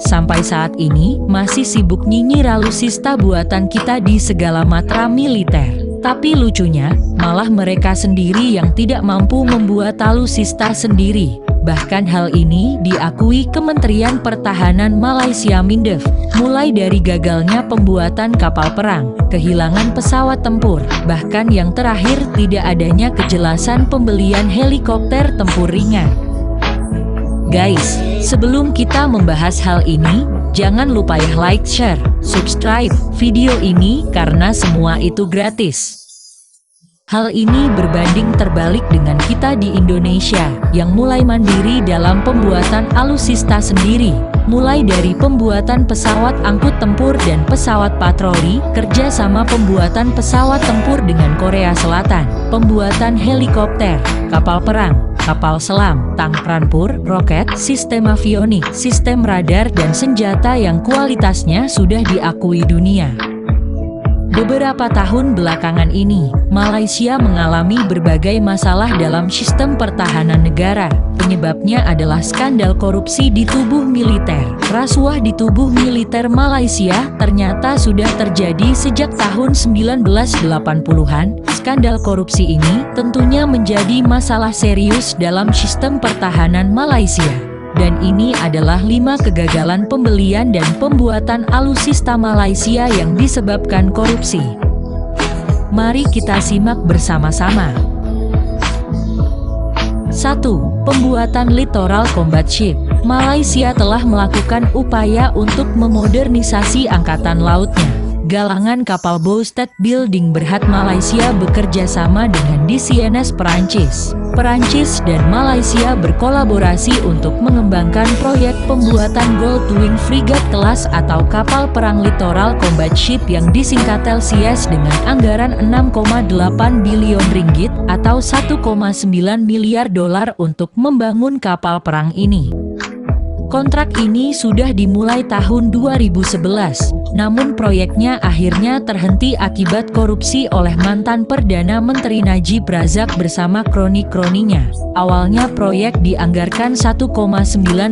sampai saat ini masih sibuk nyinyir alutsista buatan kita di segala matra militer. Tapi lucunya, malah mereka sendiri yang tidak mampu membuat alutsista sendiri. Bahkan hal ini diakui Kementerian Pertahanan Malaysia Mindef, mulai dari gagalnya pembuatan kapal perang, kehilangan pesawat tempur, bahkan yang terakhir tidak adanya kejelasan pembelian helikopter tempur ringan. Guys, sebelum kita membahas hal ini, jangan lupa ya like, share, subscribe video ini karena semua itu gratis. Hal ini berbanding terbalik dengan kita di Indonesia, yang mulai mandiri dalam pembuatan alutsista sendiri, mulai dari pembuatan pesawat angkut tempur dan pesawat patroli, kerjasama pembuatan pesawat tempur dengan Korea Selatan, pembuatan helikopter, kapal perang, kapal selam, tank rampur, roket, sistem avionik, sistem radar dan senjata yang kualitasnya sudah diakui dunia. Beberapa tahun belakangan ini, Malaysia mengalami berbagai masalah dalam sistem pertahanan negara. Penyebabnya adalah skandal korupsi di tubuh militer. Rasuah di tubuh militer Malaysia ternyata sudah terjadi sejak tahun 1980-an. Skandal korupsi ini tentunya menjadi masalah serius dalam sistem pertahanan Malaysia. Dan ini adalah 5 kegagalan pembelian dan pembuatan alutsista Malaysia yang disebabkan korupsi. Mari kita simak bersama-sama. 1. Pembuatan Littoral Combat Ship. Malaysia telah melakukan upaya untuk memodernisasi angkatan lautnya. Galangan kapal Bousted Building Berhad Malaysia bekerja sama dengan DCNS Perancis. Perancis dan Malaysia berkolaborasi untuk mengembangkan proyek pembuatan Goldwing Frigate kelas atau kapal perang Littoral Combat Ship yang disingkat LCS dengan anggaran 6,8 bilion ringgit atau 1,9 miliar dolar untuk membangun kapal perang ini. Kontrak ini sudah dimulai tahun 2011, namun proyeknya akhirnya terhenti akibat korupsi oleh mantan Perdana Menteri Najib Razak bersama kroni-kroninya. Awalnya proyek dianggarkan 1,9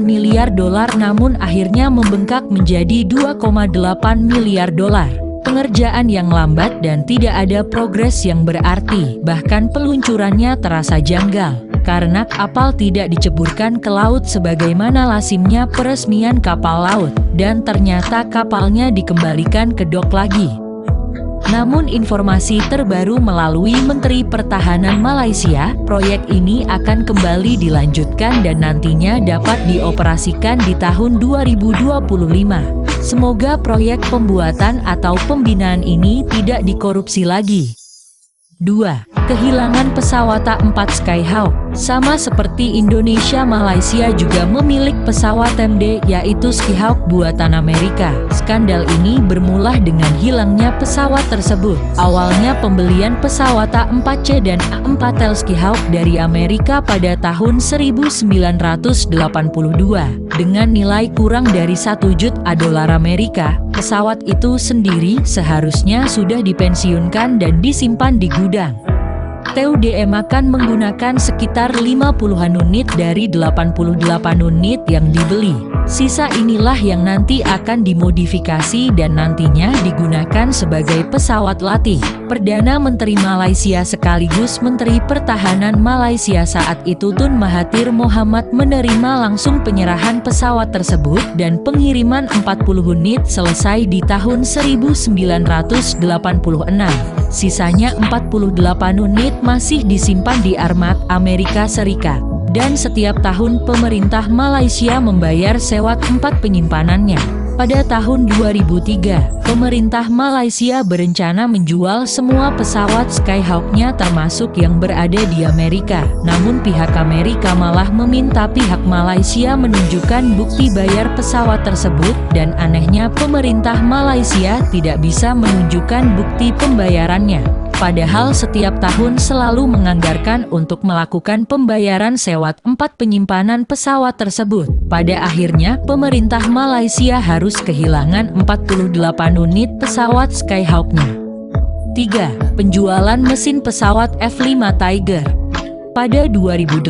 miliar dolar namun akhirnya membengkak menjadi 2,8 miliar dolar. Pengerjaan yang lambat dan tidak ada progres yang berarti, bahkan peluncurannya terasa janggal. Karena kapal tidak diceburkan ke laut sebagaimana lazimnya peresmian kapal laut, dan ternyata kapalnya dikembalikan ke dok lagi. Namun informasi terbaru melalui Menteri Pertahanan Malaysia, proyek ini akan kembali dilanjutkan dan nantinya dapat dioperasikan di tahun 2025. Semoga proyek pembuatan atau pembinaan ini tidak dikorupsi lagi. 2. Kehilangan pesawat A4 Skyhawk. Sama seperti Indonesia, Malaysia juga memiliki pesawat MD yaitu Skyhawk buatan Amerika. Skandal ini bermula dengan hilangnya pesawat tersebut. Awalnya pembelian pesawat A4C dan A4L Skyhawk dari Amerika pada tahun 1982 dengan nilai kurang dari 1 juta dolar Amerika. Pesawat itu sendiri seharusnya sudah dipensiunkan dan disimpan di gudang. TUDM akan menggunakan sekitar 50-an unit dari 88 unit yang dibeli. Sisa inilah yang nanti akan dimodifikasi dan nantinya digunakan sebagai pesawat latih. Perdana Menteri Malaysia sekaligus Menteri Pertahanan Malaysia saat itu Tun Mahathir Mohamad menerima langsung penyerahan pesawat tersebut dan pengiriman 40 unit selesai di tahun 1986. Sisanya 48 unit masih disimpan di Armat Amerika Serikat. Dan setiap tahun pemerintah Malaysia membayar sewa tempat penyimpanannya. Pada tahun 2003, pemerintah Malaysia berencana menjual semua pesawat Skyhawk-nya termasuk yang berada di Amerika. Namun pihak Amerika malah meminta pihak Malaysia menunjukkan bukti bayar pesawat tersebut dan anehnya pemerintah Malaysia tidak bisa menunjukkan bukti pembayarannya. Padahal setiap tahun selalu menganggarkan untuk melakukan pembayaran sewa tempat penyimpanan pesawat tersebut. Pada akhirnya, pemerintah Malaysia harus kehilangan 48 unit pesawat Skyhawk-nya. 3. Penjualan mesin pesawat F-5 Tiger. Pada 2008,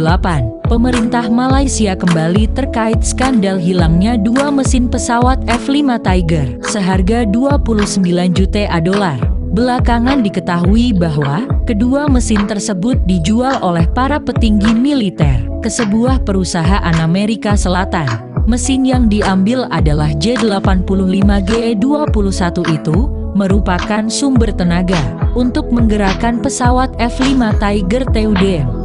pemerintah Malaysia kembali terkait skandal hilangnya dua mesin pesawat F-5 Tiger seharga 29 juta dolar. Belakangan diketahui bahwa kedua mesin tersebut dijual oleh para petinggi militer ke sebuah perusahaan Amerika Selatan. Mesin yang diambil adalah J85G21 itu merupakan sumber tenaga untuk menggerakkan pesawat F-5 Tiger TUDM.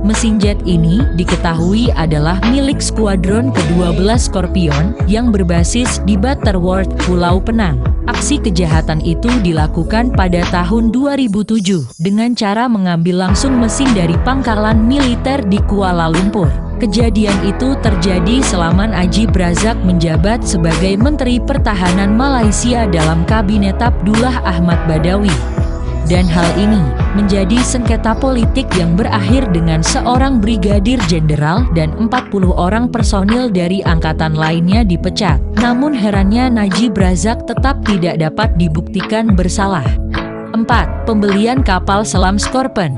Mesin jet ini diketahui adalah milik skuadron ke-12 Scorpion yang berbasis di Butterworth, Pulau Penang. Aksi kejahatan itu dilakukan pada tahun 2007 dengan cara mengambil langsung mesin dari pangkalan militer di Kuala Lumpur. Kejadian itu terjadi selama Najib Razak menjabat sebagai Menteri Pertahanan Malaysia dalam Kabinet Abdullah Ahmad Badawi. Dan hal ini menjadi sengketa politik yang berakhir dengan seorang brigadir jenderal dan 40 orang personil dari angkatan lainnya dipecat. Namun herannya Najib Razak tetap tidak dapat dibuktikan bersalah. 4. Pembelian kapal selam Scorpion.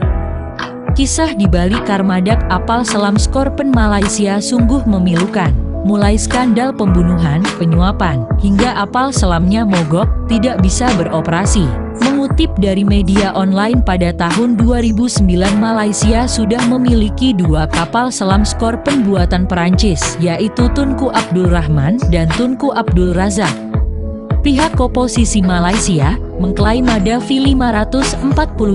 Kisah di balik armada kapal selam Scorpion Malaysia sungguh memilukan. Mulai skandal pembunuhan, penyuapan, hingga kapal selamnya mogok, tidak bisa beroperasi. Mengutip dari media online pada tahun 2009, Malaysia sudah memiliki dua kapal selam Scorpion buatan Perancis, yaitu Tunku Abdul Rahman dan Tunku Abdul Razak. Pihak oposisi Malaysia mengklaim ada fee 540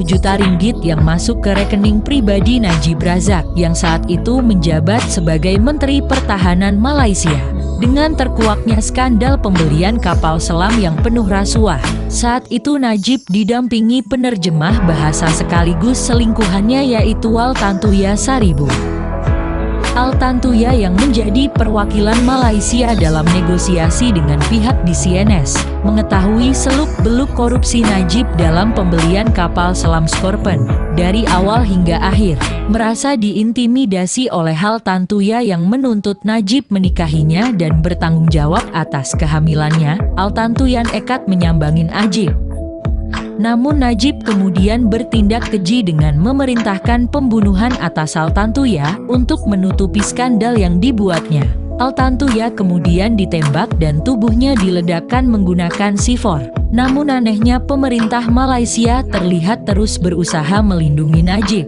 juta ringgit yang masuk ke rekening pribadi Najib Razak yang saat itu menjabat sebagai Menteri Pertahanan Malaysia. Dengan terkuaknya skandal pembelian kapal selam yang penuh rasuah, saat itu Najib didampingi penerjemah bahasa sekaligus selingkuhannya yaitu Altantuya Saribu. Altantuya yang menjadi perwakilan Malaysia dalam negosiasi dengan pihak di CNS, mengetahui seluk-beluk korupsi Najib dalam pembelian kapal selam Scorpion. Dari awal hingga akhir, merasa diintimidasi oleh Altantuya yang menuntut Najib menikahinya dan bertanggung jawab atas kehamilannya. Altantuya nekat menyambangin Najib. Namun Najib kemudian bertindak keji dengan memerintahkan pembunuhan atas Altantuya untuk menutupi skandal yang dibuatnya. Altantuya kemudian ditembak dan tubuhnya diledakkan menggunakan C4. Namun anehnya pemerintah Malaysia terlihat terus berusaha melindungi Najib.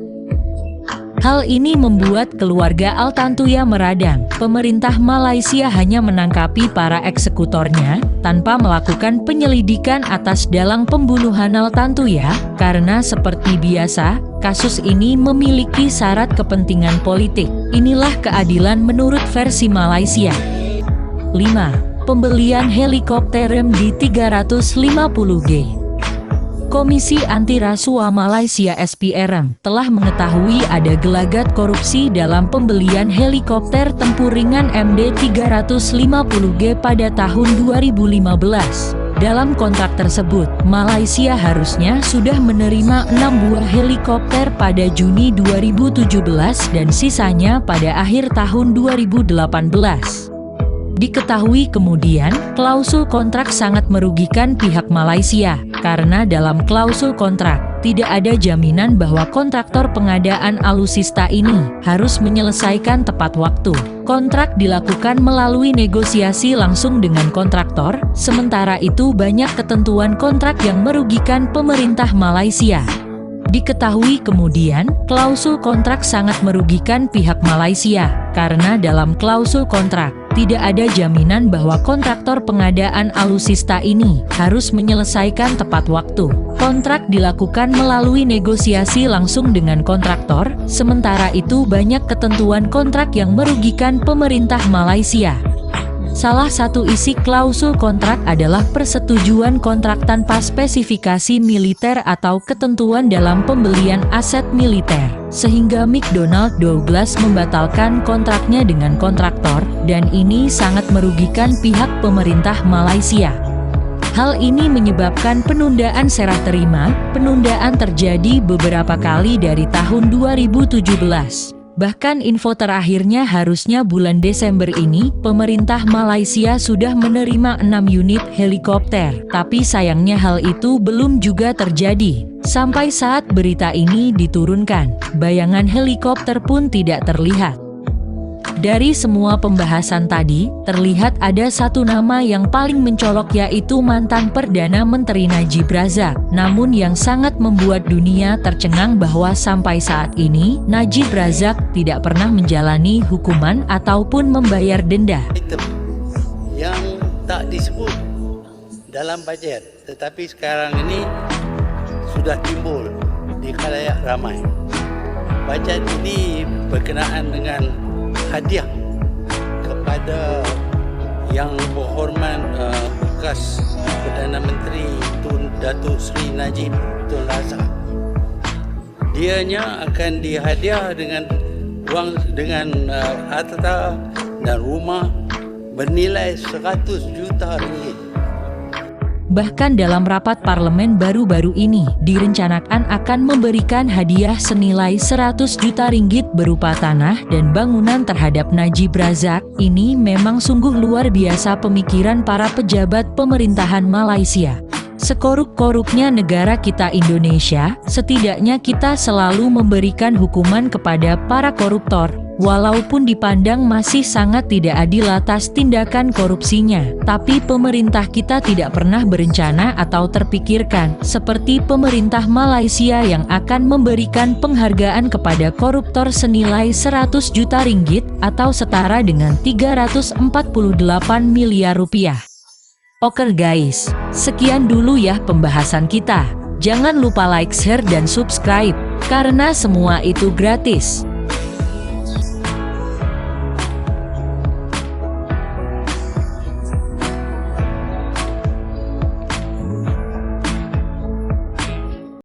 Hal ini membuat keluarga Altantuya meradang. Pemerintah Malaysia hanya menangkapi para eksekutornya, tanpa melakukan penyelidikan atas dalang pembunuhan Altantuya, karena seperti biasa, kasus ini memiliki syarat kepentingan politik. Inilah keadilan menurut versi Malaysia. 5. Pembelian helikopter MD-350G. Komisi Anti Rasuah Malaysia SPRM telah mengetahui ada gelagat korupsi dalam pembelian helikopter tempur ringan MD-350G pada tahun 2015. Dalam kontrak tersebut, Malaysia harusnya sudah menerima 6 buah helikopter pada Juni 2017 dan sisanya pada akhir tahun 2018. Diketahui kemudian, klausul kontrak sangat merugikan pihak Malaysia, karena dalam klausul kontrak, tidak ada jaminan bahwa kontraktor pengadaan alutsista ini harus menyelesaikan tepat waktu. Kontrak dilakukan melalui negosiasi langsung dengan kontraktor, sementara itu banyak ketentuan kontrak yang merugikan pemerintah Malaysia. Diketahui kemudian, klausul kontrak sangat merugikan pihak Malaysia, karena dalam klausul kontrak, tidak ada jaminan bahwa kontraktor pengadaan alutsista ini harus menyelesaikan tepat waktu. Kontrak dilakukan melalui negosiasi langsung dengan kontraktor, sementara itu banyak ketentuan kontrak yang merugikan pemerintah Malaysia. Salah satu isi klausul kontrak adalah persetujuan kontrak tanpa spesifikasi militer atau ketentuan dalam pembelian aset militer, sehingga McDonnell Douglas membatalkan kontraknya dengan kontraktor, dan ini sangat merugikan pihak pemerintah Malaysia. Hal ini menyebabkan penundaan serah terima. Penundaan terjadi beberapa kali dari tahun 2017. Bahkan info terakhirnya harusnya bulan Desember ini, pemerintah Malaysia sudah menerima 6 unit helikopter. Tapi sayangnya hal itu belum juga terjadi. Sampai saat berita ini diturunkan, bayangan helikopter pun tidak terlihat. Dari semua pembahasan tadi, terlihat ada satu nama yang paling mencolok yaitu mantan Perdana Menteri Najib Razak. Namun yang sangat membuat dunia tercengang bahwa sampai saat ini, Najib Razak tidak pernah menjalani hukuman ataupun membayar denda. Item yang tak disebut dalam bajet, tetapi sekarang ini sudah timbul di khalayak ramai. Bajet ini berkenaan dengan hadiah kepada yang berhormat bekas Perdana Menteri Tun Datuk Seri Najib Tun Razak. Dianya akan dihadiah dengan wang, dengan harta dan rumah bernilai 100 juta ringgit. Bahkan dalam rapat parlemen baru-baru ini, direncanakan akan memberikan hadiah senilai 100 juta ringgit berupa tanah dan bangunan terhadap Najib Razak. Ini memang sungguh luar biasa pemikiran para pejabat pemerintahan Malaysia. Sekorup-korupnya negara kita Indonesia, setidaknya kita selalu memberikan hukuman kepada para koruptor. Walaupun dipandang masih sangat tidak adil atas tindakan korupsinya, tapi pemerintah kita tidak pernah berencana atau terpikirkan, seperti pemerintah Malaysia yang akan memberikan penghargaan kepada koruptor senilai 100 juta ringgit atau setara dengan 348 miliar rupiah. Oke guys, sekian dulu ya pembahasan kita. Jangan lupa like, share, dan subscribe, karena semua itu gratis.